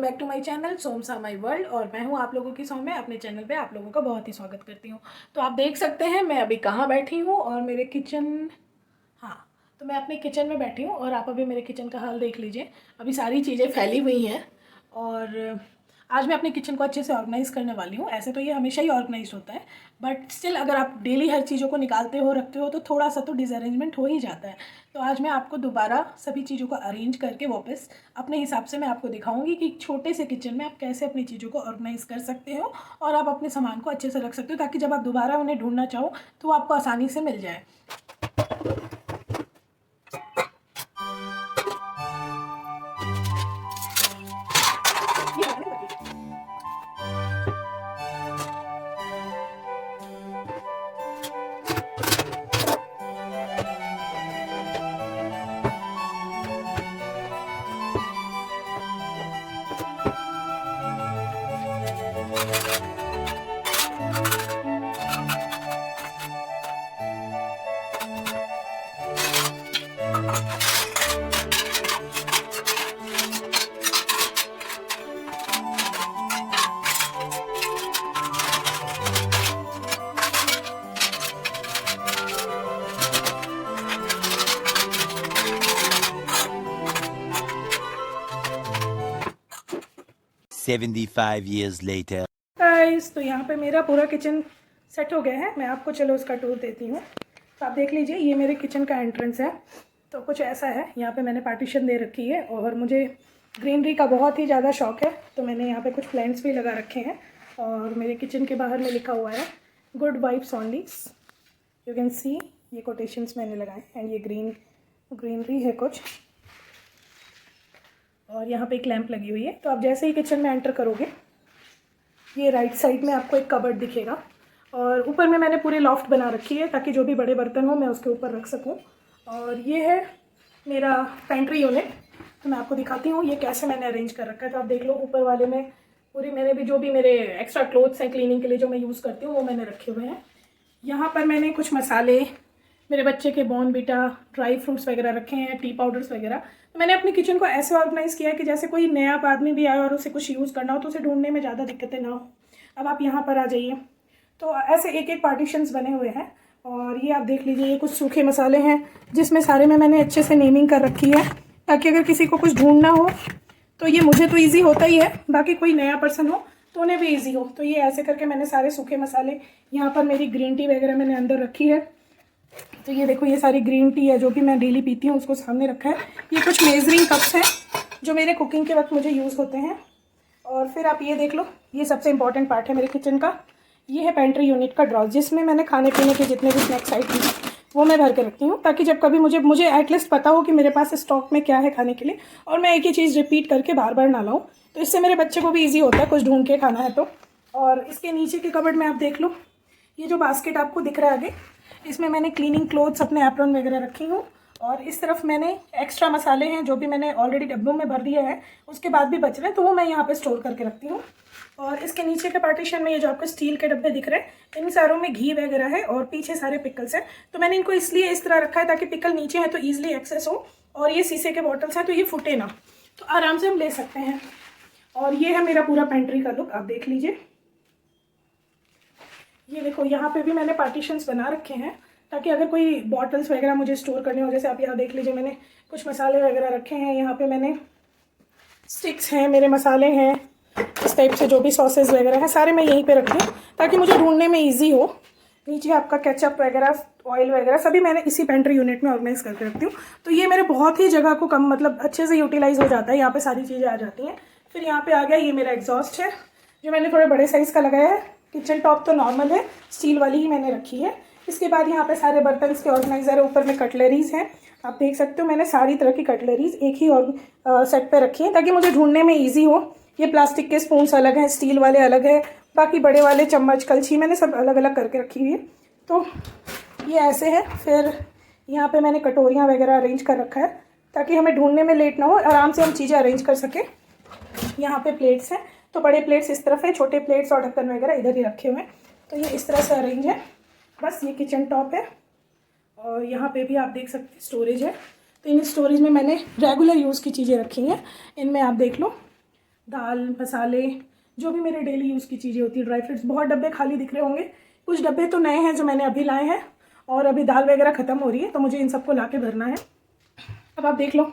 Back to my channel Somsa my world. और मैं हूं आप लोगों की सौ में अपने चैनल पे आप लोगों का बहुत ही स्वागत करती हूं। तो आप देख सकते हैं मैं अभी कहाँ बैठी हूं और मेरे किचन, हाँ, तो मैं अपने किचन में बैठी हूं और आप अभी मेरे किचन का हाल देख लीजिए। अभी सारी चीज़ें फैली हुई हैं और आज मैं अपने किचन को अच्छे से ऑर्गेनाइज़ करने वाली हूँ। ऐसे तो ये हमेशा ही ऑर्गेनाइज होता है, बट स्टिल अगर आप डेली हर चीज़ों को निकालते हो रखते हो तो थोड़ा सा तो डिसअरेंजमेंट हो ही जाता है। तो आज मैं आपको दोबारा सभी चीज़ों को अरेंज करके वापस अपने हिसाब से मैं आपको दिखाऊंगी कि छोटे से किचन में आप कैसे अपनी चीज़ों को ऑर्गेनाइज़ कर सकते हो और आप अपने सामान को अच्छे से रख सकते हो, ताकि जब आप दोबारा उन्हें ढूंढना चाहो तो वो आपको आसानी से मिल जाए। $75 years later. गाइस, तो यहाँ पे मेरा पूरा किचन सेट हो गया है। मैं आपको चलो उसका टूर देती हूँ। तो आप देख लीजिए, ये मेरे किचन का एंट्रेंस है। तो कुछ ऐसा है, यहाँ पे मैंने पार्टीशन दे रखी है और मुझे ग्रीनरी का बहुत ही ज़्यादा शौक है, तो मैंने यहाँ पे कुछ प्लांट्स भी लगा रखे हैं। और मेरे किचन के बाहर में लिखा हुआ है good vibes only, you can see, ये कोटेशंस मैंने लगाए। एंड ये ग्रीनरी है कुछ, और यहाँ पे एक लैंप लगी हुई है। तो आप जैसे ही किचन में एंटर करोगे, ये राइट साइड में आपको एक कबर्ड दिखेगा और ऊपर में मैंने पूरी लॉफ्ट बना रखी है ताकि जो भी बड़े बर्तन हो मैं उसके ऊपर रख सकूं। और ये है मेरा पेंट्री यूनिट। तो मैं आपको दिखाती हूँ ये कैसे मैंने अरेंज कर रखा है। तो आप देख लो, ऊपर वाले में पूरी मैंने भी जो भी मेरे एक्स्ट्रा क्लोथ्स हैं क्लीनिंग के लिए जो मैं यूज़ करती हूँ वो मैंने रखे हुए हैं। यहाँ पर मैंने कुछ मसाले, मेरे बच्चे के बॉर्नवीटा, ड्राई फ्रूट्स वगैरह रखे हैं, टी पाउडर्स वगैरह। तो मैंने अपने किचन को ऐसे ऑर्गेनाइज़ किया है कि जैसे कोई नया आदमी भी आए और उसे कुछ यूज़ करना हो तो उसे ढूंढने में ज़्यादा दिक्कतें ना हो। अब आप यहाँ पर आ जाइए, तो ऐसे एक एक पार्टीशंस बने हुए हैं। और ये आप देख लीजिए, ये कुछ सूखे मसाले हैं जिसमें सारे में मैंने अच्छे से नेमिंग कर रखी है ताकि अगर किसी को कुछ ढूंढना हो तो ये मुझे तो ईजी होता ही है, बाकी कोई नया पर्सन हो तो उन्हें भी ईजी हो। तो ये ऐसे करके मैंने सारे सूखे मसाले, यहाँ पर मेरी ग्रीन टी वगैरह मैंने अंदर रखी है। तो ये देखो, ये सारी ग्रीन टी है जो भी मैं डेली पीती हूँ उसको सामने रखा है। ये कुछ मेजरिंग कप्स हैं जो मेरे कुकिंग के वक्त मुझे यूज़ होते हैं। और फिर आप ये देख लो, ये सबसे इंपॉर्टेंट पार्ट है मेरे किचन का, ये है पेंट्री यूनिट का ड्रॉर, जिसमें मैंने खाने पीने के जितने भी स्नैक्स आइटम हैं वो मैं भर के रखती हूँ, ताकि जब कभी मुझे एटलीस्ट पता हो कि मेरे पास स्टॉक में क्या है खाने के लिए और मैं एक ही चीज़ रिपीट करके बार बार ना लाऊं। तो इससे मेरे बच्चे को भी ईजी होता है कुछ ढूंढ के खाना है तो। और इसके नीचे के कबर्ड में आप देख लो, ये जो बास्केट आपको दिख रहा है आगे, इसमें मैंने क्लीनिंग क्लोथ्स, अपने एप्रॉन वगैरह रखी हूँ। और इस तरफ मैंने एक्स्ट्रा मसाले हैं जो भी मैंने ऑलरेडी डब्बों में भर दिया है, उसके बाद भी बच रहे हैं तो वो मैं यहाँ पे स्टोर करके रखती हूँ। और इसके नीचे के पार्टीशन में ये जो आपको स्टील के डब्बे दिख रहे हैं, इन सारों में घी वगैरह है और पीछे सारे पिकल्स हैं। तो मैंने इनको इसलिए इस तरह रखा है ताकि पिकल नीचे है तो ईजिली एक्सेस हो, और ये शीशे के बॉटल्स हैं तो ये फूटे ना, तो आराम से हम ले सकते हैं। और ये है मेरा पूरा पेंट्री का लुक, आप देख लीजिए। ये देखो, यहाँ पे भी मैंने पार्टीशंस बना रखे हैं ताकि अगर कोई बॉटल्स वगैरह मुझे स्टोर करने हो, जैसे आप यहाँ देख लीजिए मैंने कुछ मसाले वगैरह रखे हैं, यहाँ पे मैंने स्टिक्स हैं, मेरे मसाले हैं, इस टाइप से जो भी सॉसेज वगैरह हैं सारे मैं यहीं पे रखती हूँ ताकि मुझे ढूंढने में ईजी हो। नीचे आपका केचप वगैरह, ऑयल वगैरह सभी मैंने इसी पेंट्री यूनिट में ऑर्गेनाइज करके रखती हूँ। तो ये मेरे बहुत ही जगह को कम, मतलब अच्छे से यूटिलाइज हो जाता है, यहाँ पे सारी चीज़ें आ जाती हैं। फिर यहाँ पे आ गया, ये मेरा एग्जॉस्ट है जो मैंने थोड़े बड़े साइज़ का लगाया है। किचन टॉप तो नॉर्मल है, स्टील वाली ही मैंने रखी है। इसके बाद यहाँ पे सारे बर्तन के ऑर्गेनाइजर है, ऊपर में कटलरीज हैं, आप देख सकते हो मैंने सारी तरह की कटलरीज एक ही और सेट पे रखी है ताकि मुझे ढूंढने में ईजी हो। ये प्लास्टिक के स्पून्स अलग हैं, स्टील वाले अलग है, बाकी बड़े वाले चम्मच कलछी मैंने सब अलग अलग करके रखी हुई है। तो ये ऐसे है। फिर यहाँ पे मैंने कटोरियाँ वगैरह अरेंज कर रखा है ताकि हमें ढूंढने में लेट ना हो, आराम से हम चीज़ें अरेंज कर सकें। यहाँ पे प्लेट्स हैं, तो बड़े प्लेट्स इस तरफ है, छोटे प्लेट्स और ढक्कन वगैरह इधर ही रखे हुए हैं। तो ये इस तरह से अरेंज है। बस ये किचन टॉप है और यहाँ पे भी आप देख सकते हैं स्टोरेज है। तो इन स्टोरेज में मैंने रेगुलर यूज़ की चीज़ें रखी हैं। इनमें आप देख लो, दाल मसाले, जो भी मेरे डेली यूज़ की चीज़ें होती है, ड्राई फ्रूट्स। बहुत डब्बे खाली दिख रहे होंगे, कुछ डब्बे तो नए हैं जो मैंने अभी लाए हैं, और अभी दाल वगैरह ख़त्म हो रही है तो मुझे इन सबको ला के भरना है। अब आप देख लो,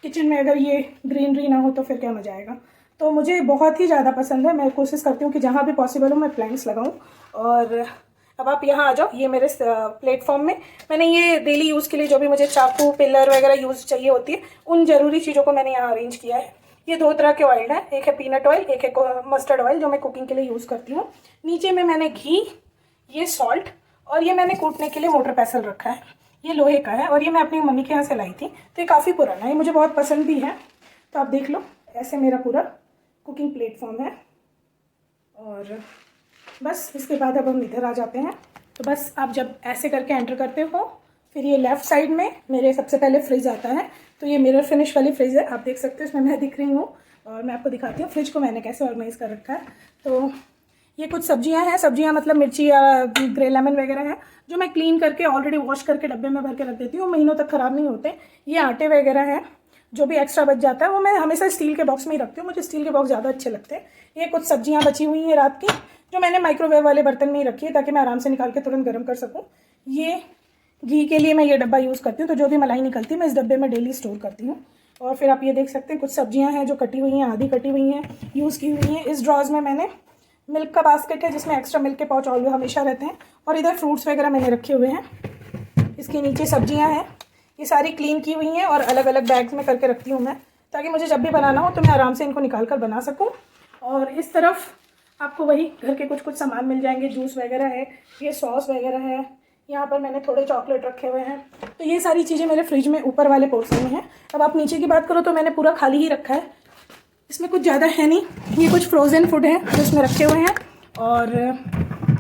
किचन में अगर ये ग्रीनरी ना हो तो फिर क्या मज़ा आएगा। तो मुझे बहुत ही ज़्यादा पसंद है, मैं कोशिश करती हूँ कि जहाँ भी पॉसिबल हो मैं प्लांट्स लगाऊँ। और अब आप यहाँ आ जाओ, ये मेरे प्लेटफॉर्म में मैंने ये डेली यूज़ के लिए जो भी मुझे चाकू पिलर वगैरह यूज़ चाहिए होती है, उन ज़रूरी चीज़ों को मैंने यहाँ अरेंज किया है। ये 2 तरह के ऑयल हैं, एक है पीनट ऑयल, एक है मस्टर्ड ऑयल, जो मैं कुकिंग के लिए यूज़ करती हूँ। नीचे में मैंने घी, ये सॉल्ट, और ये मैंने कूटने के लिए मोटर पेसल रखा है। ये लोहे का है और ये मैं अपनी मम्मी के यहाँ से लाई थी, तो ये काफ़ी पुराना है, ये मुझे बहुत पसंद भी है। तो आप देख लो, ऐसे मेरा पूरा कुकिंग प्लेटफॉर्म है। और बस इसके बाद अब हम इधर आ जाते हैं। तो बस आप जब ऐसे करके एंटर करते हो, फिर ये लेफ़्ट साइड में मेरे सबसे पहले फ्रिज आता है। तो ये मिरर फिनिश वाली फ्रिज है, आप देख सकते हो, इसमें मैं दिख रही हूँ। और मैं आपको दिखाती हूँ फ्रिज को मैंने कैसे ऑर्गेनाइज़ कर रखा है। तो ये कुछ सब्जियां हैं, सब्जियां मतलब मिर्ची या ग्रे लेमन वगैरह है, जो मैं क्लीन करके ऑलरेडी वॉश करके डब्बे में भर के रख देती हूँ, महीनों तक ख़राब नहीं होते। ये आटे वगैरह है, जो भी एक्स्ट्रा बच जाता है वो मैं हमेशा स्टील के बॉक्स में ही रखती हूँ, मुझे स्टील के बॉक्स ज़्यादा अच्छे लगते हैं। ये कुछ सब्जियाँ बची हुई हैं रात की, जो मैंने माइक्रोवेव वाले बर्तन में ही रखी है ताकि मैं आराम से निकाल के तुरंत गर्म कर सकूँ। ये घी के लिए मैं ये डब्बा यूज़ करती हूँ, तो जो भी मलाई निकलती है मैं इस डब्बे में डेली स्टोर करती हूँ। और फिर आप ये देख सकते हैं कुछ सब्जियाँ हैं जो कटी हुई हैं, आधी कटी हुई हैं, यूज़ की हुई हैं। इस ड्रॉज में मैंने मिल्क का बास्केट है जिसमें एक्स्ट्रा मिल्क के पाउच ऑलवेज हमेशा रहते हैं, और इधर फ्रूट्स वगैरह मैंने रखे हुए हैं। इसके नीचे सब्जियां हैं, ये सारी क्लीन की हुई हैं और अलग अलग बैग्स में करके रखती हूँ मैं, ताकि मुझे जब भी बनाना हो तो मैं आराम से इनको निकाल कर बना सकूँ। और इस तरफ आपको वही घर के कुछ कुछ सामान मिल जाएंगे, जूस वगैरह है, ये सॉस वगैरह है, यहाँ पर मैंने थोड़े चॉकलेट रखे हुए हैं। तो ये सारी चीज़ें मेरे फ्रिज में ऊपर वाले पोर्शन में हैं। अब आप नीचे की बात करो तो मैंने पूरा खाली ही रखा है, इसमें कुछ ज़्यादा है नहीं। ये कुछ फ्रोज़न फूड है जो इसमें रखे हुए हैं, और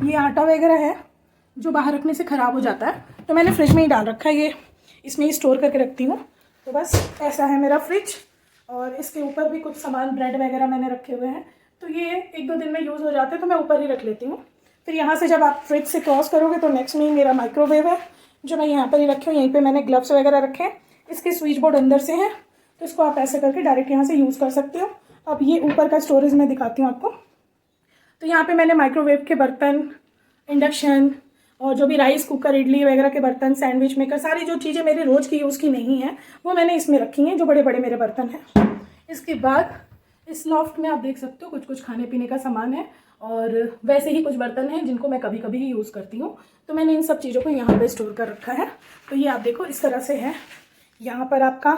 ये आटा वगैरह है जो बाहर रखने से ख़राब हो जाता है, तो मैंने फ्रिज में ही डाल रखा है, ये इसमें ही स्टोर करके रखती हूँ। तो बस ऐसा है मेरा फ्रिज। और इसके ऊपर भी कुछ सामान, ब्रेड वगैरह मैंने रखे हुए हैं, तो ये 1-2 दिन में यूज़ हो जाते हैं, तो मैं ऊपर ही रख लेती हूँ। फिर यहाँ से जब आप फ्रिज से क्रॉस करोगे तो नेक्स्ट में ही मेरा माइक्रोवेव है, जो मैं यहाँ पर ही रखी हूँ। यहीं पर मैंने ग्लव्स वगैरह रखे हैं, इसके स्विच बोर्ड अंदर से हैं, तो इसको आप ऐसे करके डायरेक्ट यहाँ से यूज़ कर सकते हो। अब ये ऊपर का स्टोरेज मैं दिखाती हूँ आपको। तो यहाँ पे मैंने माइक्रोवेव के बर्तन, इंडक्शन, और जो भी राइस कुकर, इडली वगैरह के बर्तन, सैंडविच मेकर, सारी जो चीज़ें मेरे रोज़ की यूज़ की नहीं हैं वो मैंने इसमें रखी हैं, जो बड़े बड़े मेरे बर्तन हैं। इसके बाद इस लॉफ्ट में आप देख सकते हो कुछ कुछ खाने पीने का सामान है, और वैसे ही कुछ बर्तन हैं जिनको मैं कभी कभी ही यूज़ करती हूँ, तो मैंने इन सब चीज़ों को यहाँ पर स्टोर कर रखा है। तो ये आप देखो इस तरह से है। यहाँ पर आपका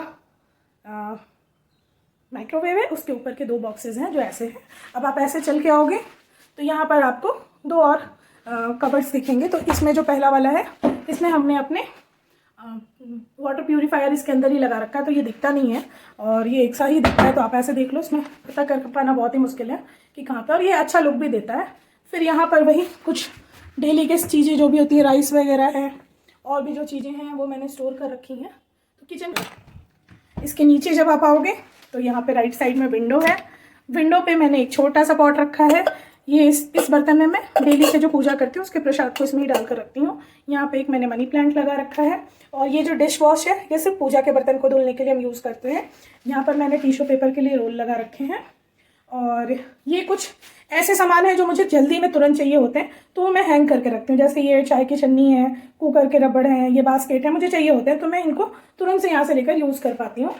माइक्रोवेव है, उसके ऊपर के 2 बॉक्सेस हैं जो ऐसे हैं। अब आप ऐसे चल के आओगे तो यहाँ पर आपको 2 और कबर्ड्स दिखेंगे। तो इसमें जो पहला वाला है, इसमें हमने अपने वाटर प्यूरीफायर इसके अंदर ही लगा रखा है, तो ये दिखता नहीं है और ये एक सा ही दिखता है। तो आप ऐसे देख लो, इसमें पता कर पाना बहुत ही मुश्किल है कि कहाँ पर, और ये अच्छा लुक भी देता है। फिर यहाँ पर वही कुछ डेली के चीज़ें जो भी होती है, राइस वगैरह है, और भी जो चीज़ें हैं वो मैंने स्टोर कर रखी हैं। तो किचन इसके नीचे जब आप आओगे तो यहाँ पे राइट साइड में विंडो है। विंडो पे मैंने एक छोटा सा पॉट रखा है, ये इस बर्तन में मैं डेली से जो पूजा करती हूँ उसके प्रसाद को इसमें ही डाल कर रखती हूँ। यहाँ पे एक मैंने मनी प्लांट लगा रखा है, और ये जो डिश वॉश है ये सिर्फ पूजा के बर्तन को धुलने के लिए हम यूज़ करते हैं। यहाँ पर मैंने टिश्यू पेपर के लिए रोल लगा रखे हैं, और ये कुछ ऐसे सामान है जो मुझे जल्दी में तुरंत चाहिए होते हैं, तो वो मैं हैंग करके रखती हूँ। जैसे ये चाय की छन्नी है, कुकर के रबड़ हैं, ये बास्केट है, मुझे चाहिए होते हैं तो मैं इनको तुरंत से यहाँ से लेकर यूज़ कर पाती हूँ।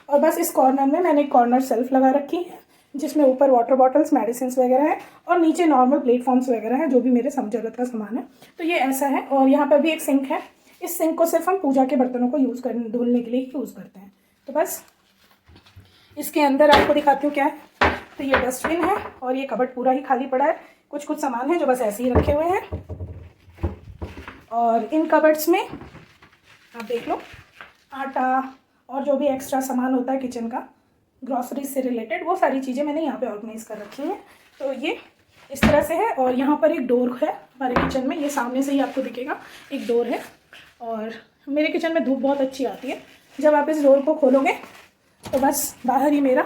और बस इस कॉर्नर में मैंने एक कॉर्नर सेल्फ लगा रखी है, जिसमें ऊपर वाटर बॉटल्स, मेडिसिन वगैरह है, और नीचे नॉर्मल प्लेटफॉर्म्स वगैरह हैं जो भी मेरे ज़रूरत का सामान है। तो ये ऐसा है। और यहाँ पर भी एक सिंक है, इस सिंक को सिर्फ हम पूजा के बर्तनों को धुलने के लिए ही यूज़ करते हैं। तो बस इसके अंदर आपको दिखाती हूँ क्या है। तो ये डस्टबिन है, और ये कबर्ड पूरा ही खाली पड़ा है, कुछ कुछ सामान है जो बस ऐसे ही रखे हुए हैं। और इन कबर्ड्स में आप देख लो, आटा और जो भी एक्स्ट्रा सामान होता है किचन का, ग्रॉसरी से रिलेटेड, वो सारी चीज़ें मैंने यहाँ पे ऑर्गेनाइज कर रखी हैं। तो ये इस तरह से है। और यहाँ पर एक डोर है हमारे किचन में, ये सामने से ही आपको दिखेगा, एक डोर है। और मेरे किचन में धूप बहुत अच्छी आती है। जब आप इस डोर को खोलोगे तो बस बाहर ही मेरा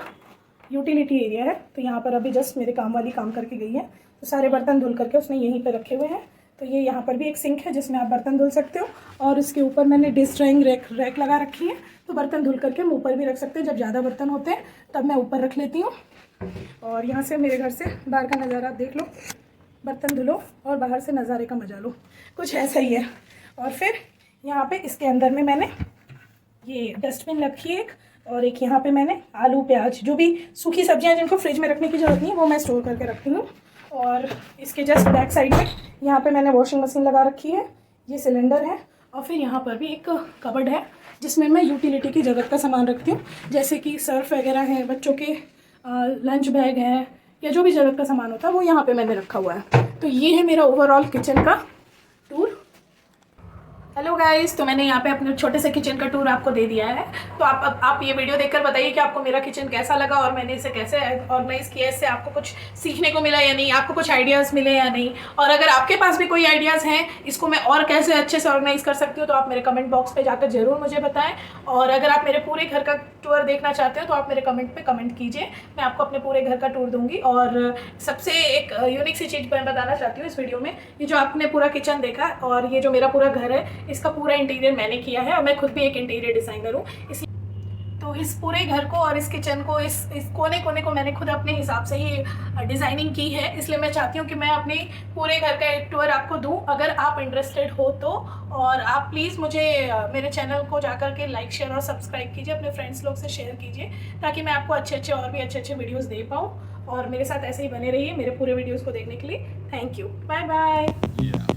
यूटिलिटी एरिया है। तो यहाँ पर अभी जस्ट मेरे काम वाली काम करके गई है, तो सारे बर्तन धुल करके उसने यहीं पर रखे हुए हैं। तो ये यहाँ पर भी एक सिंक है जिसमें आप बर्तन धुल सकते हो, और इसके ऊपर मैंने डिश ड्राइंग रैक लगा रखी है, तो बर्तन धुल करके हम ऊपर भी रख सकते हैं। जब ज़्यादा बर्तन होते हैं तब मैं ऊपर रख लेती हूँ। और यहाँ से मेरे घर से बाहर का नज़ारा आप देख लो, बर्तन धुलो और बाहर से नज़ारे का मजा लो, कुछ ऐसा ही है। और फिर यहाँ पे इसके अंदर में मैंने ये डस्टबिन रखी है एक, और एक यहाँ पे मैंने आलू प्याज जो भी सूखी सब्जियाँ जिनको फ्रिज में रखने की ज़रूरत नहीं है वो मैं स्टोर करके रखती हूँ। और इसके जस्ट बैक साइड में यहाँ पे मैंने वॉशिंग मशीन लगा रखी है, ये सिलेंडर है। और फिर यहाँ पर भी एक कबर्ड है जिसमें मैं यूटिलिटी की ज़रूरत का सामान रखती हूँ, जैसे कि सर्फ वगैरह है, बच्चों के लंच बैग है, या जो भी ज़रूरत का सामान होता है वो यहाँ पे मैंने रखा हुआ है। तो ये है मेरा ओवरऑल किचन का टूर। हेलो गाइस, तो मैंने यहाँ पे अपने छोटे से किचन का टूर आपको दे दिया है। तो आप ये वीडियो देखकर बताइए कि आपको मेरा किचन कैसा लगा और मैंने इसे कैसे ऑर्गेनाइज़ किया, इससे आपको कुछ सीखने को मिला या नहीं, आपको कुछ आइडियाज़ मिले या नहीं। और अगर आपके पास भी कोई आइडियाज़ हैं इसको मैं और कैसे अच्छे से ऑर्गेनाइज़ कर सकती हूँ तो आप मेरे कमेंट बॉक्स पर जाकर ज़रूर मुझे बताएं। और अगर आप मेरे पूरे घर का टूर देखना चाहते हो तो आप मेरे कमेंट पर कमेंट कीजिए, मैं आपको अपने पूरे घर का टूर दूँगी। और सबसे एक यूनिक सी चीज़ मैं बताना चाहती हूँ इस वीडियो में, ये जो आपने पूरा किचन देखा और ये जो मेरा पूरा घर है इसका पूरा इंटीरियर मैंने किया है और मैं खुद भी एक इंटीरियर डिज़ाइनर हूँ। इसलिए तो इस पूरे घर को और इस किचन को इस कोने कोने को मैंने खुद अपने हिसाब से ही डिज़ाइनिंग की है। इसलिए मैं चाहती हूँ कि मैं अपने पूरे घर का एक टूर आपको दूँ, अगर आप इंटरेस्टेड हो तो। और आप प्लीज़ मुझे मेरे चैनल को जाकर के लाइक शेयर और सब्सक्राइब कीजिए, अपने फ्रेंड्स लोग से शेयर कीजिए ताकि मैं आपको अच्छे और भी अच्छे वीडियोज़ दे पाऊँ। और मेरे साथ ऐसे ही बने रहिए मेरे पूरे वीडियोज़ को देखने के लिए। Thank you, bye bye.